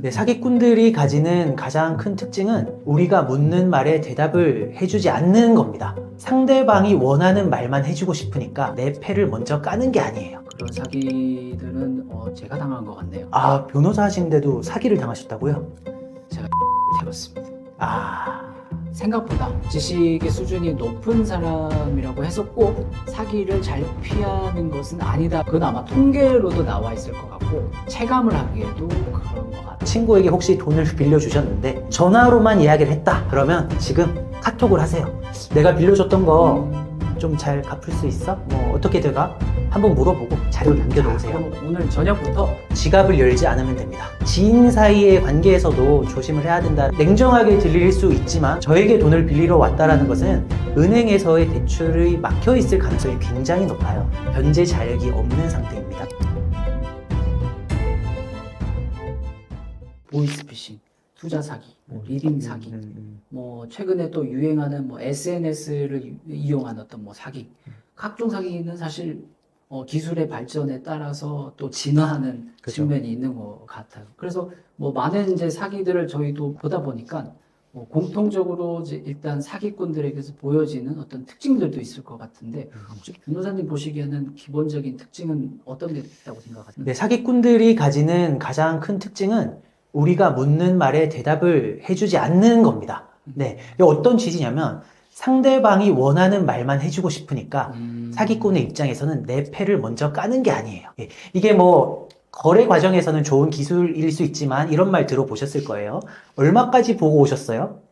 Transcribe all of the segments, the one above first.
네, 사기꾼들이 가지는 가장 큰 특징은 우리가 묻는 말에 대답을 해주지 않는 겁니다. 상대방이 원하는 말만 해주고 싶으니까 내 패를 먼저 까는 게 아니에요. 그런 사기들은 제가 당한 것 같네요. 아, 변호사 하시는데도 사기를 당하셨다고요? 제가 해봤습니다. 아, 생각보다 지식의 수준이 높은 사람이라고 해서 꼭 사기를 잘 피하는 것은 아니다. 그건 아마 통계로도 나와 있을 것 같고 체감을 하기에도 그런 것 같아요. 친구에게 혹시 돈을 빌려주셨는데 전화로만 이야기를 했다. 그러면 지금 카톡을 하세요. 내가 빌려줬던 거 좀 잘 갚을 수 있어? 뭐 어떻게 돼가? 한번 물어보고 자료 남겨놓으세요. 그럼 오늘 저녁부터 지갑을 열지 않으면 됩니다. 지인 사이의 관계에서도 조심을 해야 된다. 냉정하게 들릴 수 있지만 저에게 돈을 빌리러 왔다라는 것은 은행에서의 대출이 막혀 있을 가능성이 굉장히 높아요. 현재 자력이 없는 상태입니다. 보이스피싱, 투자 사기, 리딩 사기, 뭐 최근에 또 유행하는 뭐 SNS를 이용한 어떤 뭐 사기, 각종 사기는 사실 기술의 발전에 따라서 또 진화하는 그죠. 측면이 있는 것 같아요. 그래서 뭐 많은 이제 사기들을 저희도 보다 보니까 뭐 공통적으로 이제 일단 사기꾼들에게서 보여지는 어떤 특징들도 있을 것 같은데 혹시 변호사님 보시기에는 기본적인 특징은 어떤 게 있다고 생각하세요? 네, 사기꾼들이 가지는 가장 큰 특징은 우리가 묻는 말에 대답을 해주지 않는 겁니다. 네, 이게 어떤 취지냐면 상대방이 원하는 말만 해주고 싶으니까 사기꾼의 입장에서는 내 패를 먼저 까는 게 아니에요. 예, 이게 뭐 거래 과정에서는 좋은 기술일 수 있지만 이런 말 들어보셨을 거예요. 얼마까지 보고 오셨어요?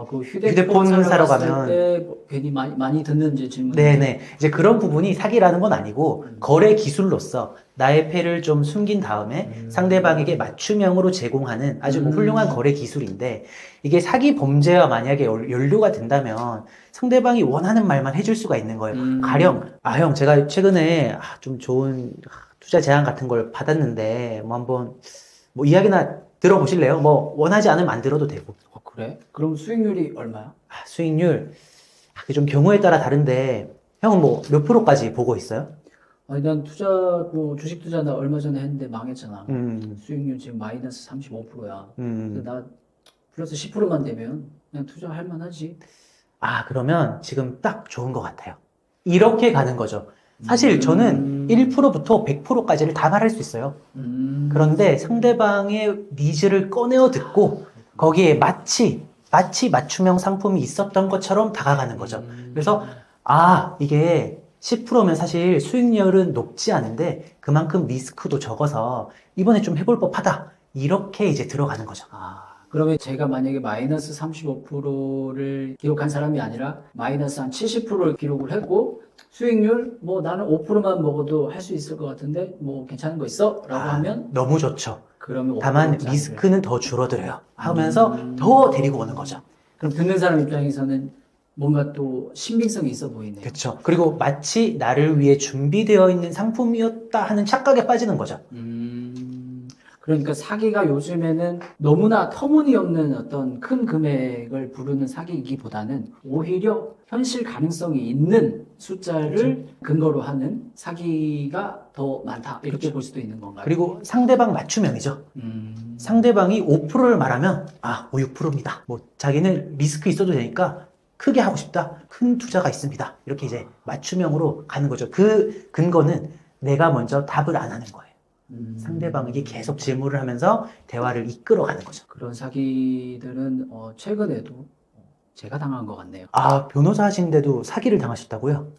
그 휴대폰 휴대폰 사러 사러 갔을 가면 때뭐 괜히 많이 듣는 이제 질문. 네네. 이제 그런 부분이 사기라는 건 아니고 거래 기술로서 나의 패를 좀 숨긴 다음에 상대방에게 맞춤형으로 제공하는 아주 훌륭한 거래 기술인데 이게 사기 범죄와 만약에 연루가 된다면 상대방이 원하는 말만 해줄 수가 있는 거예요. 가령 형 제가 최근에 좀 좋은 투자 제안 같은 걸 받았는데 뭐 한번 뭐 이야기나 들어보실래요? 뭐 원하지 않으면 안 들어도 되고. 그래? 그럼 수익률이 얼마야? 수익률 그게 좀 경우에 따라 다른데 형은 뭐 몇 프로까지 보고 있어요? 아니 난 주식 투자 나 얼마 전에 했는데 망했잖아. 수익률 지금 마이너스 35%야. 근데 나 플러스 10%만 되면 그냥 투자할 만하지. 그러면 지금 딱 좋은 것 같아요. 이렇게 가는 거죠. 사실 저는 1%부터 100%까지를 다 말할 수 있어요. 그런데 상대방의 니즈를 꺼내어 듣고 거기에 마치 맞춤형 상품이 있었던 것처럼 다가가는 거죠. 그래서 이게 10%면 사실 수익률은 높지 않은데 그만큼 리스크도 적어서 이번에 좀 해볼 법하다. 이렇게 이제 들어가는 거죠. 그러면 제가 만약에 마이너스 35%를 기록한 사람이 아니라 마이너스 한 70%를 기록을 했고 수익률 뭐 나는 5%만 먹어도 할 수 있을 것 같은데 뭐 괜찮은 거 있어? 라고 하면 너무 좋죠. 그러면 다만 5% 리스크는 더 줄어들어요. 하면서 더 데리고 오는 거죠. 그럼 듣는 사람 입장에서는 뭔가 또 신빙성이 있어 보이네요. 그렇죠. 그리고 마치 나를 위해 준비되어 있는 상품이었다 하는 착각에 빠지는 거죠. 그러니까 사기가 요즘에는 너무나 터무니없는 어떤 큰 금액을 부르는 사기이기보다는 오히려 현실 가능성이 있는 숫자를 근거로 하는 사기가 더 많다. 이렇게 볼 수도 있는 건가요? 그리고 상대방 맞춤형이죠. 상대방이 5%를 말하면 5, 6%입니다. 뭐 자기는 리스크 있어도 되니까 크게 하고 싶다. 큰 투자가 있습니다. 이렇게 이제 맞춤형으로 가는 거죠. 그 근거는 내가 먼저 답을 안 하는 거예요. 상대방에게 계속 질문을 하면서 대화를 이끌어가는 거죠. 그런 사기들은 최근에도 제가 당한 것 같네요. 변호사 하시는데도 사기를 당하셨다고요?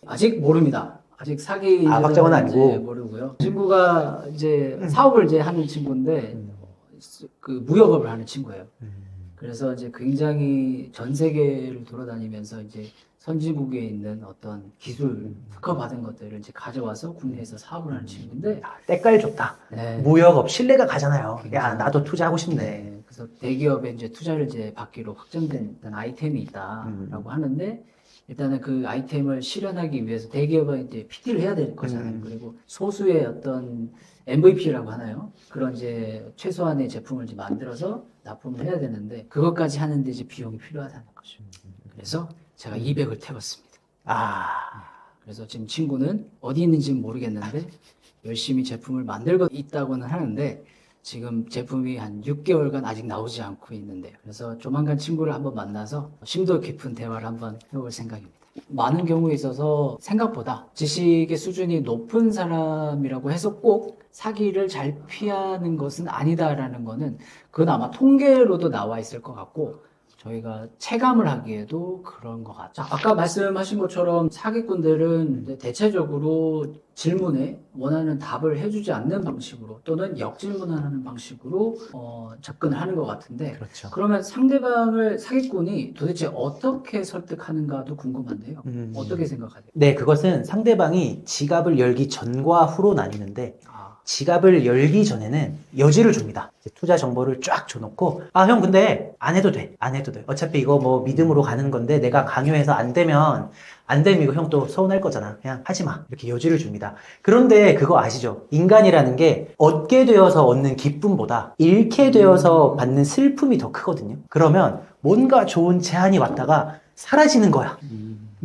아직 모릅니다. 아직 사기 박정은 아니고. 모르고요. 친구가 이제 사업을 이제 하는 친구인데 그 무역업을 하는 친구예요. 그래서 이제 굉장히 전 세계를 돌아다니면서 이제 선진국에 있는 어떤 기술 특허 받은 것들을 이제 가져와서 국내에서 사업을 하는 친구인데 때깔 좋다. 네. 무역업 신뢰가 가잖아요. 야, 그렇죠. 나도 투자하고 싶네. 네, 그래서 대기업에 이제 투자를 이제 받기로 확정된 어떤 아이템이 있다라고 하는데 일단은 그 아이템을 실현하기 위해서 대기업은 이제 PT를 해야 될 거잖아요. 그리고 소수의 어떤 MVP라고 하나요? 그런 이제 최소한의 제품을 이제 만들어서 납품을 해야 되는데 그것까지 하는데 이제 비용이 필요하다는 거죠. 그래서 제가 200을 태웠습니다. 그래서 지금 친구는 어디 있는지는 모르겠는데 열심히 제품을 만들고 있다고는 하는데 지금 제품이 한 6개월간 아직 나오지 않고 있는데요. 그래서 조만간 친구를 한번 만나서 심도 깊은 대화를 한번 해볼 생각입니다. 많은 경우에 있어서 생각보다 지식의 수준이 높은 사람이라고 해서 꼭 사기를 잘 피하는 것은 아니다라는 거는 그건 아마 통계로도 나와 있을 것 같고 저희가 체감을 하기에도 그런 것 같죠. 아까 말씀하신 것처럼 사기꾼들은 대체적으로 질문에 원하는 답을 해주지 않는 방식으로 또는 역질문하는 방식으로 접근을 하는 것 같은데 그렇죠. 그러면 상대방을 사기꾼이 도대체 어떻게 설득하는가도 궁금한데요. 어떻게 생각하세요? 네, 그것은 상대방이 지갑을 열기 전과 후로 나뉘는데 지갑을 열기 전에는 여지를 줍니다. 이제 투자 정보를 쫙 줘놓고 아, 형 근데 안 해도 돼. 안 해도 돼. 어차피 이거 뭐 믿음으로 가는 건데 내가 강요해서 안 되면 이거 형 또 서운할 거잖아. 그냥 하지 마. 이렇게 여지를 줍니다. 그런데 그거 아시죠? 인간이라는 게 얻게 되어서 얻는 기쁨보다 잃게 되어서 받는 슬픔이 더 크거든요. 그러면 뭔가 좋은 제안이 왔다가 사라지는 거야.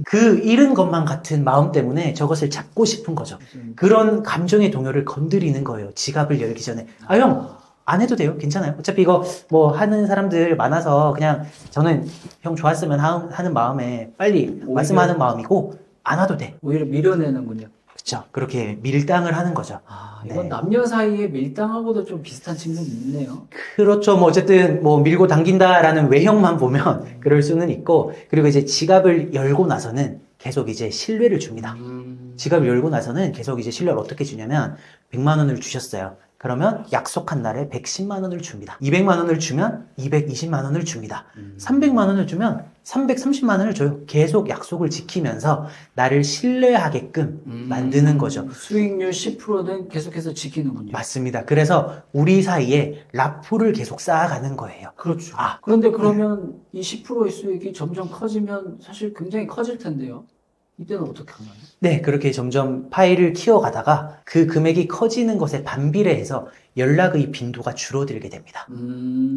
그 잃은 것만 같은 마음 때문에 저것을 잡고 싶은 거죠. 그런 감정의 동요를 건드리는 거예요. 지갑을 열기 전에. 아, 형, 안 해도 돼요. 괜찮아요. 어차피 이거 뭐 하는 사람들 많아서 그냥 저는 형 좋았으면 하는 마음에 빨리 말씀하는 마음이고 안 와도 돼. 오히려 밀어내는군요. 그렇죠. 그렇게 밀당을 하는 거죠. 이건 네. 남녀 사이에 밀당하고도 좀 비슷한 측면이 있네요. 그렇죠. 뭐 어쨌든 뭐 밀고 당긴다라는 외형만 보면 그럴 수는 있고 그리고 이제 지갑을 열고 나서는 계속 이제 신뢰를 줍니다. 지갑을 열고 나서는 계속 이제 신뢰를 어떻게 주냐면 100만 원을 주셨어요. 그러면 약속한 날에 110만 원을 줍니다. 200만 원을 주면 220만 원을 줍니다. 300만 원을 주면 330만 원을 줘요. 계속 약속을 지키면서 나를 신뢰하게끔 만드는 거죠. 수익률 10%는 계속해서 지키는군요. 맞습니다. 그래서 우리 사이에 라포를 계속 쌓아가는 거예요. 그렇죠. 그런데 그러면 이 10%의 수익이 점점 커지면 사실 굉장히 커질 텐데요. 이때는 어떻게 하나요? 네, 그렇게 점점 파일을 키워가다가 그 금액이 커지는 것에 반비례해서 연락의 빈도가 줄어들게 됩니다.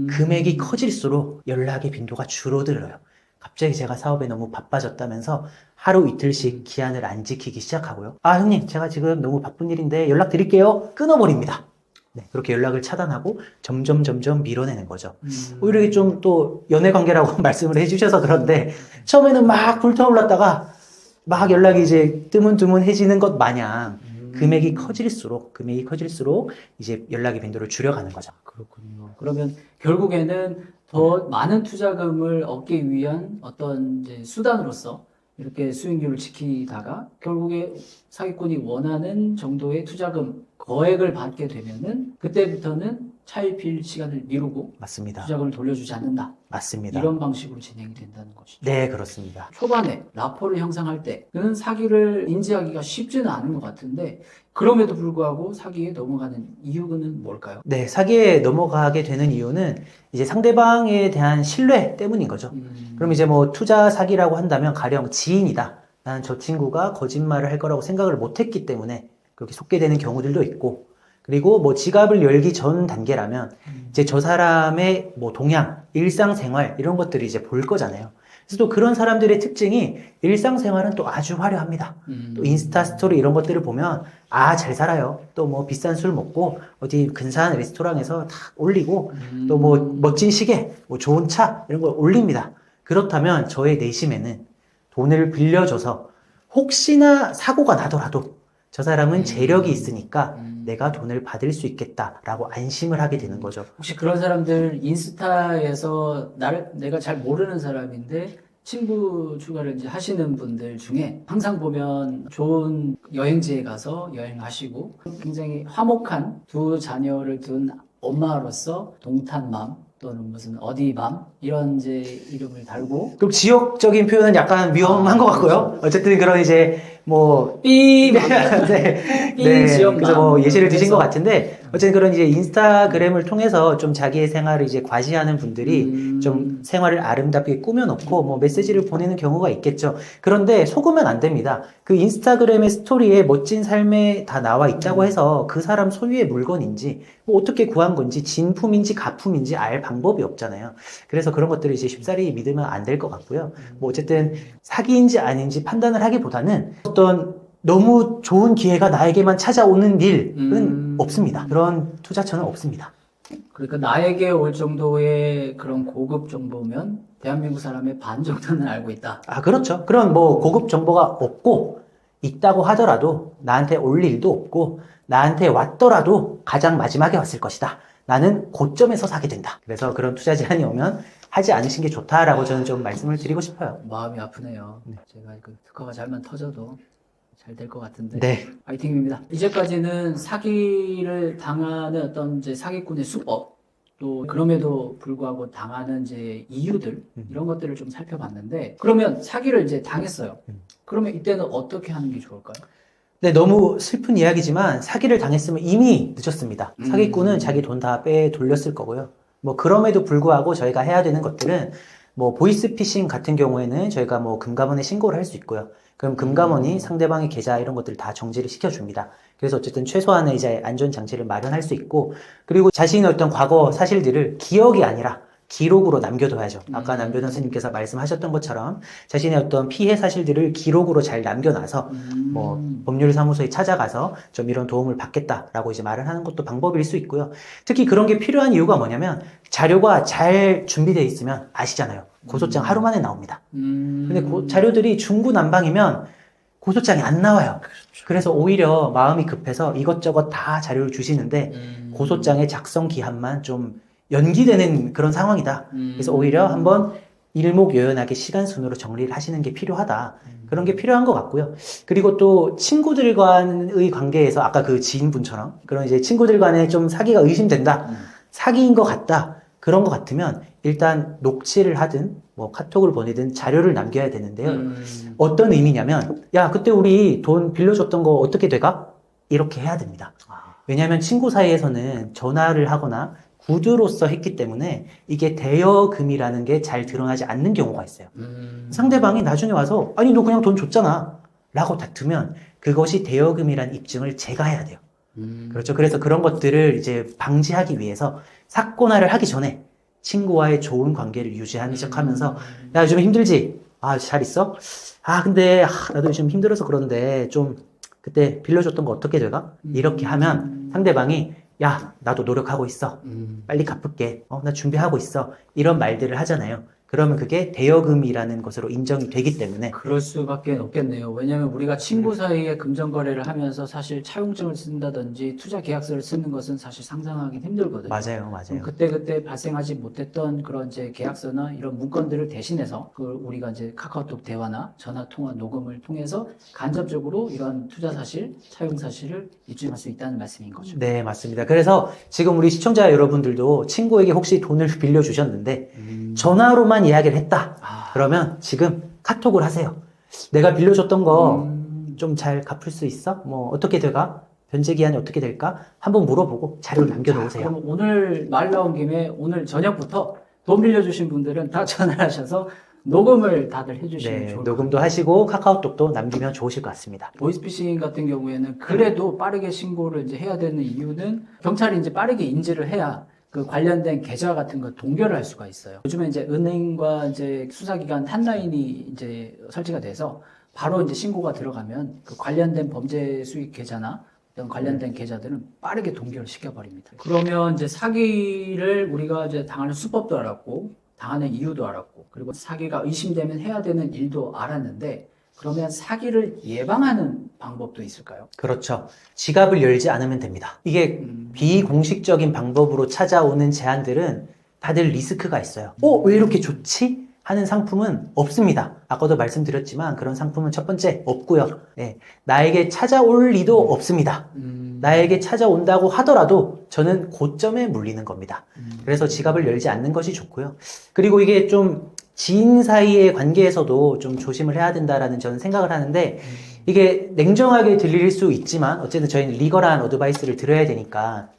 금액이 커질수록 연락의 빈도가 줄어들어요. 갑자기 제가 사업에 너무 바빠졌다면서 하루 이틀씩 기한을 안 지키기 시작하고요. 아, 형님, 제가 지금 너무 바쁜 일인데 연락 드릴게요. 끊어버립니다. 네, 그렇게 연락을 차단하고 점점 밀어내는 거죠. 오히려 이게 좀 또 연애 관계라고 말씀을 해주셔서 그런데 처음에는 막 불타올랐다가 막 연락이 이제 뜨문뜨문해지는 것 마냥 금액이 커질수록 이제 연락의 빈도를 줄여가는 거죠. 그렇군요. 그러면 결국에는 더 많은 투자금을 얻기 위한 어떤 이제 수단으로서 이렇게 수익률을 지키다가 결국에 사기꾼이 원하는 정도의 투자금 거액을 받게 되면은 그때부터는 차입힐 시간을 미루고 맞습니다. 투자금을 돌려주지 않는다. 맞습니다. 이런 방식으로 진행이 된다는 것이죠. 네, 그렇습니다. 초반에 라포를 형성할 때 그는 사기를 인지하기가 쉽지는 않은 것 같은데 그럼에도 불구하고 사기에 넘어가는 이유는 뭘까요? 네, 사기에 넘어가게 되는 이유는 이제 상대방에 대한 신뢰 때문인 거죠. 그럼 이제 뭐 투자 사기라고 한다면 가령 지인이다. 나는 저 친구가 거짓말을 할 거라고 생각을 못 했기 때문에 그렇게 속게 되는 경우들도 있고 그리고 뭐 지갑을 열기 전 단계라면 이제 저 사람의 뭐 동향, 일상생활 이런 것들이 이제 볼 거잖아요. 그래서 또 그런 사람들의 특징이 일상생활은 또 아주 화려합니다. 또 인스타 스토리 이런 것들을 보면 아, 잘 살아요. 또 뭐 비싼 술 먹고 어디 근사한 레스토랑에서 다 올리고 또 뭐 멋진 시계, 뭐 좋은 차 이런 걸 올립니다. 그렇다면 저의 내심에는 돈을 빌려줘서 혹시나 사고가 나더라도 저 사람은 재력이 있으니까 내가 돈을 받을 수 있겠다라고 안심을 하게 되는 거죠. 혹시 그런 사람들 인스타에서 내가 잘 모르는 사람인데 친구 추가를 이제 하시는 분들 중에 항상 보면 좋은 여행지에 가서 여행하시고 굉장히 화목한 두 자녀를 둔 엄마로서 동탄맘 또는 무슨 어디맘 이런 이제 이름을 달고 그럼 지역적인 표현은 약간 위험한 것 같고요. 어쨌든 그런 이제 뭐 삐맘 네, 지역맘 그래서 뭐 예시를 드신 것 그래서 같은데 어쨌든 그런 이제 인스타그램을 통해서 좀 자기의 생활을 이제 과시하는 분들이 좀 생활을 아름답게 꾸며놓고 뭐 메시지를 보내는 경우가 있겠죠. 그런데 속으면 안 됩니다. 그 인스타그램의 스토리에 멋진 삶에 다 나와 있다고 해서 그 사람 소유의 물건인지 뭐 어떻게 구한 건지 진품인지 가품인지 알 방법이 없잖아요. 그래서 그런 것들을 이제 쉽사리 믿으면 안 될 것 같고요. 뭐 어쨌든 사기인지 아닌지 판단을 하기보다는 어떤 너무 좋은 기회가 나에게만 찾아오는 일은 없습니다. 그런 투자처는 없습니다. 그러니까 나에게 올 정도의 그런 고급 정보면 대한민국 사람의 반 정도는 알고 있다. 아, 그렇죠. 그런 뭐 고급 정보가 없고 있다고 하더라도 나한테 올 일도 없고 나한테 왔더라도 가장 마지막에 왔을 것이다. 나는 고점에서 사게 된다. 그래서 그런 투자 제안이 오면 하지 않으신 게 좋다라고 저는 좀 말씀을 드리고 싶어요. 마음이 아프네요. 제가 그 특허가 잘만 터져도 잘 될 것 같은데. 네. 파이팅입니다. 이제까지는 사기를 당하는 어떤 이제 사기꾼의 수법, 또 그럼에도 불구하고 당하는 이제 이유들, 이런 것들을 좀 살펴봤는데, 그러면 사기를 이제 당했어요. 그러면 이때는 어떻게 하는 게 좋을까요? 네, 너무 슬픈 이야기지만 사기를 당했으면 이미 늦었습니다. 사기꾼은 자기 돈 다 빼돌렸을 거고요. 뭐 그럼에도 불구하고 저희가 해야 되는 것들은 뭐 보이스피싱 같은 경우에는 저희가 뭐 금감원에 신고를 할 수 있고요. 그럼 금감원이 상대방의 계좌 이런 것들을 다 정지를 시켜줍니다. 그래서 어쨌든 최소한의 이제 안전장치를 마련할 수 있고, 그리고 자신의 어떤 과거 사실들을 기억이 아니라 기록으로 남겨둬야죠. 아까 남변호 선생님께서 말씀하셨던 것처럼 자신의 어떤 피해 사실들을 기록으로 잘 남겨놔서 뭐 법률사무소에 찾아가서 좀 이런 도움을 받겠다라고 이제 말을 하는 것도 방법일 수 있고요. 특히 그런 게 필요한 이유가 뭐냐면 자료가 잘 준비되어 있으면 아시잖아요. 고소장 하루 만에 나옵니다. 근데 자료들이 중구난방이면 고소장이 안 나와요. 그래서 오히려 마음이 급해서 이것저것 다 자료를 주시는데 고소장의 작성 기한만 좀 연기되는 그런 상황이다. 그래서 오히려 한번 일목요연하게 시간 순으로 정리를 하시는 게 필요하다. 그런 게 필요한 것 같고요. 그리고 또 친구들과의 관계에서 아까 그 지인분처럼 그런 이제 친구들 간에 좀 사기가 의심된다. 사기인 것 같다. 그런 것 같으면 일단 녹취를 하든 뭐 카톡을 보내든 자료를 남겨야 되는데요. 어떤 의미냐면 야, 그때 우리 돈 빌려줬던 거 어떻게 돼가? 이렇게 해야 됩니다. 왜냐하면 친구 사이에서는 전화를 하거나 구두로서 했기 때문에 이게 대여금이라는 게 잘 드러나지 않는 경우가 있어요. 상대방이 나중에 와서 아니 너 그냥 돈 줬잖아 라고 다투면 그것이 대여금이라는 입증을 제가 해야 돼요. 그렇죠. 그래서 그런 것들을 이제 방지하기 위해서 사건화를 하기 전에 친구와의 좋은 관계를 유지하는 척 하면서 야 요즘 힘들지? 아 잘 있어? 아 근데 나도 요즘 힘들어서 그런데 좀 그때 빌려줬던 거 어떻게 돼가? 이렇게 하면 상대방이 야, 나도 노력하고 있어. 빨리 갚을게. 나 준비하고 있어. 이런 말들을 하잖아요. 그러면 그게 대여금이라는 것으로 인정이 되기 때문에. 그럴 수밖에 없겠네요. 왜냐하면 우리가 친구 사이에 금전거래를 하면서 사실 차용증을 쓴다든지 투자 계약서를 쓰는 것은 사실 상상하기 힘들거든요. 맞아요, 맞아요. 그때 발생하지 못했던 그런 이제 계약서나 이런 문건들을 대신해서 그걸 우리가 이제 카카오톡 대화나 전화 통화 녹음을 통해서 간접적으로 이런 투자 사실, 차용 사실을 입증할 수 있다는 말씀인 거죠. 네, 맞습니다. 그래서 지금 우리 시청자 여러분들도 친구에게 혹시 돈을 빌려주셨는데 전화로만 이야기를 했다. 그러면 지금 카톡을 하세요. 내가 빌려줬던 거 좀 잘 갚을 수 있어? 뭐 어떻게 돼가? 변제 기한이 어떻게 될까? 한번 물어보고 자료를 남겨놓으세요. 그럼 오늘 말 나온 김에 오늘 저녁부터 돈 빌려주신 분들은 다 전화하셔서 녹음을 다들 해주시면 네, 좋을 것 녹음도 같아요. 하시고 카카오톡도 남기면 좋으실 것 같습니다. 보이스피싱 같은 경우에는 그래도 빠르게 신고를 이제 해야 되는 이유는 경찰이 이제 빠르게 인지를 해야 그 관련된 계좌 같은 거 동결을 할 수가 있어요. 요즘에 이제 은행과 이제 수사기관 핫라인이 이제 설치가 돼서 바로 이제 신고가 들어가면 그 관련된 범죄 수익 계좌나 어떤 관련된 계좌들은 빠르게 동결을 시켜버립니다. 그러면 이제 사기를 우리가 이제 당하는 수법도 알았고, 당하는 이유도 알았고, 그리고 사기가 의심되면 해야 되는 일도 알았는데, 그러면 사기를 예방하는 방법도 있을까요? 그렇죠. 지갑을 열지 않으면 됩니다. 이게 비공식적인 방법으로 찾아오는 제안들은 다들 리스크가 있어요. 왜 이렇게 좋지? 하는 상품은 없습니다. 아까도 말씀드렸지만 그런 상품은 첫 번째 없고요. 네, 나에게 찾아올 리도 없습니다. 나에게 찾아온다고 하더라도 저는 고점에 물리는 겁니다. 그래서 지갑을 열지 않는 것이 좋고요. 그리고 이게 좀 지인 사이의 관계에서도 좀 조심을 해야 된다라는 저는 생각을 하는데 이게 냉정하게 들릴 수 있지만 어쨌든 저희는 리거한 어드바이스를 드려야 되니까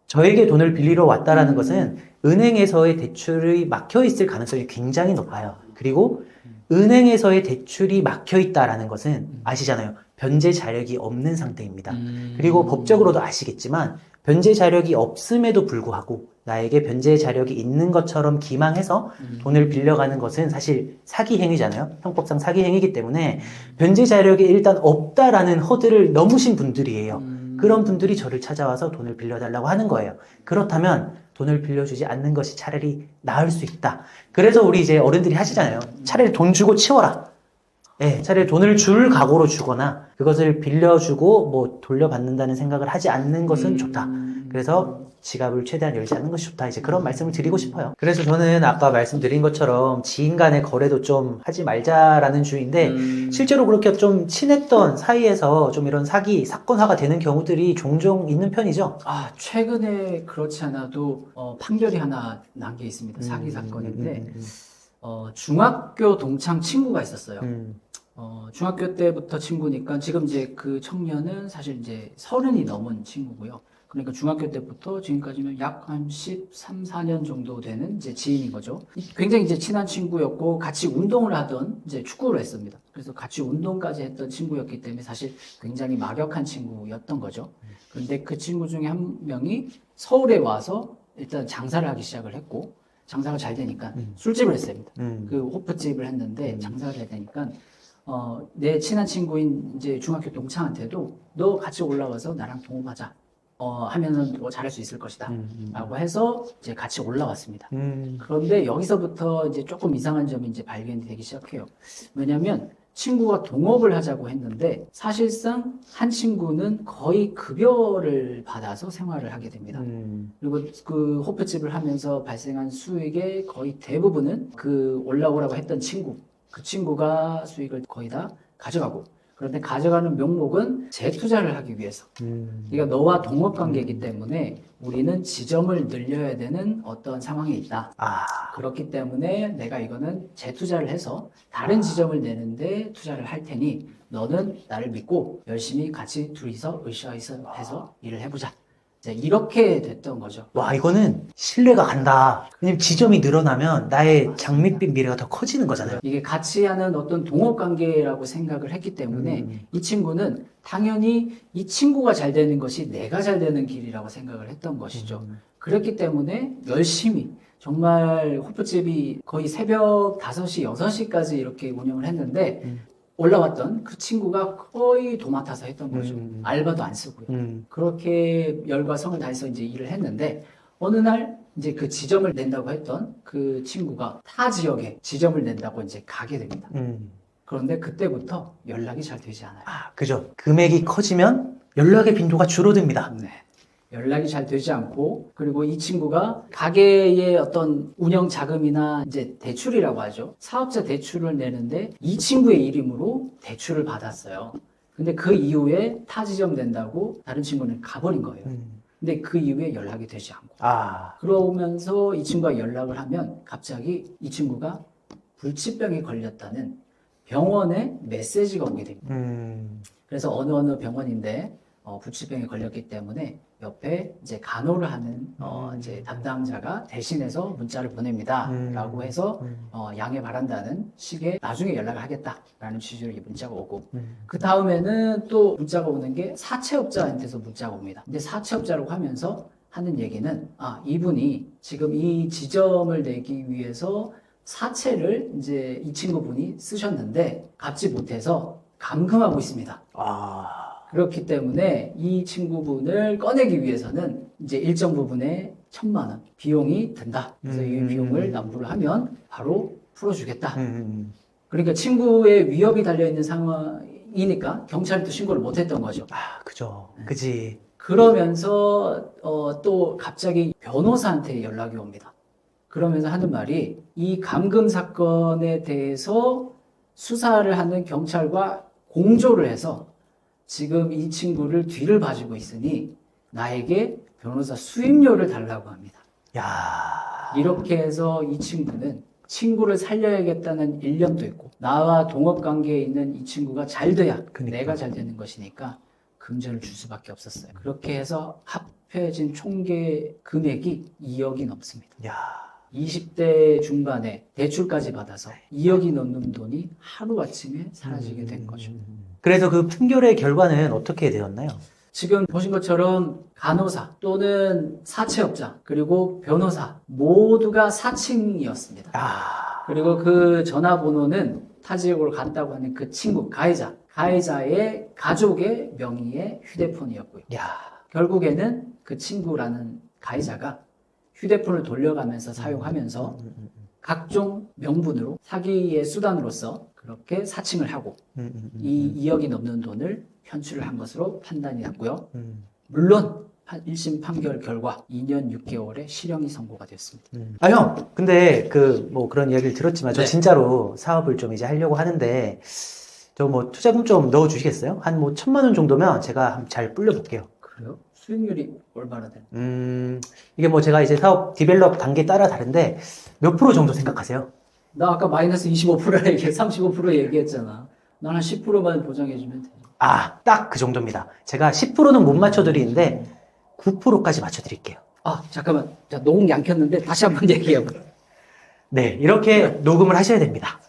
저에게 돈을 빌리러 왔다라는 것은 은행에서의 대출이 막혀 있을 가능성이 굉장히 높아요. 그리고 은행에서의 대출이 막혀 있다라는 것은 아시잖아요. 변제 자력이 없는 상태입니다. 그리고 법적으로도 아시겠지만 변제 자력이 없음에도 불구하고 나에게 변제 자력이 있는 것처럼 기망해서 돈을 빌려가는 것은 사실 사기 행위잖아요. 형법상 사기 행위이기 때문에 변제 자력이 일단 없다라는 허들을 넘으신 분들이에요. 그런 분들이 저를 찾아와서 돈을 빌려달라고 하는 거예요. 그렇다면 돈을 빌려주지 않는 것이 차라리 나을 수 있다. 그래서 우리 이제 어른들이 하시잖아요. 차라리 돈 주고 치워라. 예, 차라리 돈을 줄 각오로 주거나 그것을 빌려주고 뭐 돌려받는다는 생각을 하지 않는 것은 좋다. 그래서 지갑을 최대한 열지 않는 것이 좋다. 이제 그런 말씀을 드리고 싶어요. 그래서 저는 아까 말씀드린 것처럼 지인 간의 거래도 좀 하지 말자라는 주의인데 실제로 그렇게 좀 친했던 사이에서 좀 이런 사기, 사건화가 되는 경우들이 종종 있는 편이죠. 최근에 그렇지 않아도 판결이 하나 난 게 있습니다. 사기 사건인데 중학교 동창 친구가 있었어요. 중학교 때부터 친구니까 지금 이제 그 청년은 사실 이제 30이 넘은 친구고요. 그러니까 중학교 때부터 지금까지면 약 한 13, 14년 정도 되는 이제 지인인 거죠. 굉장히 이제 친한 친구였고 같이 운동을 하던 이제 축구를 했습니다. 그래서 같이 운동까지 했던 친구였기 때문에 사실 굉장히 막역한 친구였던 거죠. 그런데 그 친구 중에 한 명이 서울에 와서 일단 장사를 하기 시작을 했고 장사가 잘 되니까 술집을 했습니다. 그 호프집을 했는데 장사가 잘 되니까 내 친한 친구인 이제 중학교 동창한테도 너 같이 올라와서 나랑 동업하자. 하면은 뭐 잘할 수 있을 것이다. 라고 해서 이제 같이 올라왔습니다. 그런데 여기서부터 이제 조금 이상한 점이 이제 발견이 되기 시작해요. 왜냐면 친구가 동업을 하자고 했는데 사실상 한 친구는 거의 급여를 받아서 생활을 하게 됩니다. 그리고 그 호프집을 하면서 발생한 수익의 거의 대부분은 그 올라오라고 했던 친구, 그 친구가 수익을 거의 다 가져가고 그런데 가져가는 명목은 재투자를 하기 위해서. 그러니까 너와 동업 관계이기 때문에 우리는 지점을 늘려야 되는 어떤 상황에 있다. 그렇기 때문에 내가 이거는 재투자를 해서 다른 지점을 내는데 투자를 할 테니 너는 나를 믿고 열심히 같이 둘이서 으쌰으쌰해서 일을 해보자. 이제 이렇게 됐던 거죠. 와, 이거는 신뢰가 간다. 왜냐면 지점이 늘어나면 나의 장밋빛 미래가 더 커지는 거잖아요. 이게 같이 하는 어떤 동업 관계라고 생각을 했기 때문에 이 친구는 당연히 이 친구가 잘 되는 것이 내가 잘 되는 길이라고 생각을 했던 것이죠. 그렇기 때문에 열심히 정말 호프집이 거의 새벽 5시, 6시까지 이렇게 운영을 했는데 올라왔던 그 친구가 거의 도맡아서 했던 거죠. 알바도 안 쓰고요. 그렇게 열과 성을 다해서 이제 일을 했는데 어느 날 이제 그 지점을 낸다고 했던 그 친구가 타 지역에 지점을 낸다고 이제 가게 됩니다. 그런데 그때부터 연락이 잘 되지 않아요. 그죠. 금액이 커지면 연락의 빈도가 줄어듭니다. 네. 연락이 잘 되지 않고 그리고 이 친구가 가게의 어떤 운영 자금이나 이제 대출이라고 하죠. 사업자 대출을 내는데 이 친구의 이름으로 대출을 받았어요. 근데 그 이후에 타 지점 된다고 다른 친구는 가버린 거예요. 근데 그 이후에 연락이 되지 않고 그러면서 이 친구가 연락을 하면 갑자기 이 친구가 불치병에 걸렸다는 병원에 메시지가 오게 됩니다. 그래서 어느 병원인데 불치병에 걸렸기 때문에 옆에 이제 간호를 하는 이제 담당자가 대신해서 문자를 보냅니다라고 해서 양해 바란다는 식의 나중에 연락을 하겠다라는 취지로 이 문자가 오고 그 다음에는 또 문자가 오는 게 사채업자한테서 문자가 옵니다. 근데 사채업자라고 하면서 하는 얘기는 이분이 지금 이 지점을 내기 위해서 사채를 이제 이 친구분이 쓰셨는데 갚지 못해서 감금하고 있습니다. 그렇기 때문에 이 친구분을 꺼내기 위해서는 이제 일정 부분의 1,000만 원 비용이 든다. 그래서 이 비용을 납부를 하면 바로 풀어주겠다. 그러니까 친구의 위협이 달려있는 상황이니까 경찰도 신고를 못했던 거죠. 그죠. 그지. 그러면서 또 갑자기 변호사한테 연락이 옵니다. 그러면서 하는 말이 이 감금 사건에 대해서 수사를 하는 경찰과 공조를 해서 지금 이 친구를 뒤를 봐주고 있으니 나에게 변호사 수임료를 달라고 합니다. 이렇게 해서 이 친구는 친구를 살려야겠다는 일념도 있고 나와 동업관계에 있는 이 친구가 잘 돼야 내가 잘 되는 것이니까 금전을 줄 수밖에 없었어요. 그렇게 해서 합해진 총계 금액이 2억이 넘습니다. 20대 중반에 대출까지 받아서 2억이 넘는 돈이 하루아침에 사라지게 된 거죠. 그래서 그 판결의 결과는 어떻게 되었나요? 지금 보신 것처럼 간호사 또는 사채업자 그리고 변호사 모두가 사칭이었습니다. 그리고 그 전화번호는 타 지역으로 갔다고 하는 그 친구 가해자 가해자의 가족의 명의의 휴대폰이었고요. 야. 결국에는 그 친구라는 가해자가 휴대폰을 돌려가면서 사용하면서 각종 명분으로 사기의 수단으로서 그렇게 사칭을 하고 이 2억이 넘는 돈을 현출을 한 것으로 판단이 났고요. 물론 1심 판결 결과 2년 6개월의 실형이 선고가 됐습니다. 아, 형. 근데 뭐 그런 이야기를 들었지만 저 네. 진짜로 사업을 좀 이제 하려고 하는데 저 뭐 투자금 좀 넣어 주시겠어요? 한 뭐 1,000만 원 정도면 제가 한번 잘 불려 볼게요. 그래요? 수익률이 얼마나 되나요? 이게 뭐 제가 이제 사업 디벨롭 단계 따라 다른데 몇 프로 정도 생각하세요? 나 아까 마이너스 25% 얘기해, 35% 얘기했잖아. 난 한 10%만 보장해주면 돼. 아, 딱 그 정도입니다. 제가 10%는 못 맞춰 드리는데 9%까지 맞춰 드릴게요. 아, 잠깐만. 자, 녹음 양 켰는데 다시 한번 얘기해봐. 네, 이렇게 녹음을 하셔야 됩니다.